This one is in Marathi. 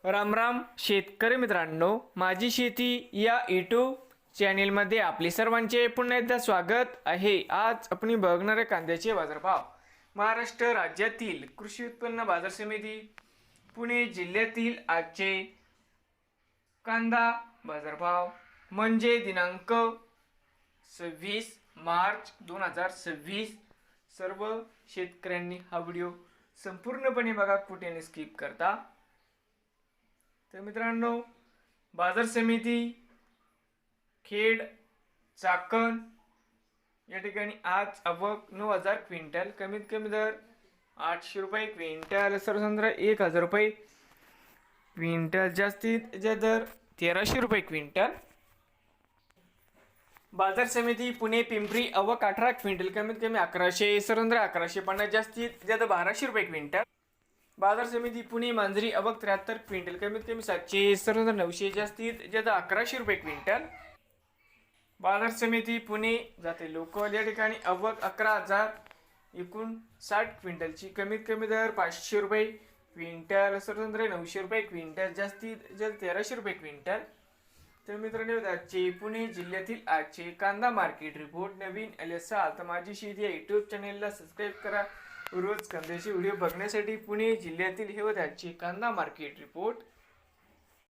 राम राम शेतकरी मित्रांनो, माझी शेती या यूट्यूब चॅनेलमध्ये आपले सर्वांचे पुन्हा एकदा स्वागत आहे। आज आपण बघणार आहे कांद्याचे बाजारभाव। महाराष्ट्र राज्यातील कृषी उत्पन्न बाजार समिती पुणे जिल्ह्यातील आजचे कांदा बाजारभाव म्हणजे दिनांक 26 मार्च 2026। सर्व शेतकऱ्यांनी हा व्हिडिओ संपूर्णपणे बघा, कुठे स्किप करता। तर मित्रांनो, बाजार समिती खेड चाकण या ठिकाणी आज आवक 9,000 क्विंटल, कमीत कमी दर 800 रुपये क्विंटल, सर्वसाधारण 1,000 रुपये क्विंटल, जास्तीत जास्त दर 1,300 रुपये क्विंटल। बाजार समिती पुणे पिंपरी आवक 18 क्विंटल, कमीत कमी 1100, सर्वसाधारण 1150, जास्तीत जास्त 1200 रुपये क्विंटल। बाजार समिती पुणे मांजरी आवक 73 क्विंटल, कमीत कमी 700, सर्वसाधारण 900, जास्तीत जास्त 1100 रुपये क्विंटल। बाजार समिती पुणे जाते लोकल या ठिकाणी आवक 11,000, एकूण 60 क्विंटलची, कमीत कमी दर 500 रुपये क्विंटल, सर्वसाधारण 900 रुपये क्विंटल, जास्तीत जास्त 1,300 रुपये क्विंटल। तर मित्रांनो, आजचे पुणे जिल्ह्यातील आजचे कांदा मार्केट रिपोर्ट नवीन आले असाल तर माझी शेती या यूट्यूब चॅनेलला सबस्क्राईब करा। रोज कांद्याचे व्हिडिओ बघण्यासाठी पुणे जिल्ह्यातील हे होते आजचे कांदा मार्केट रिपोर्ट।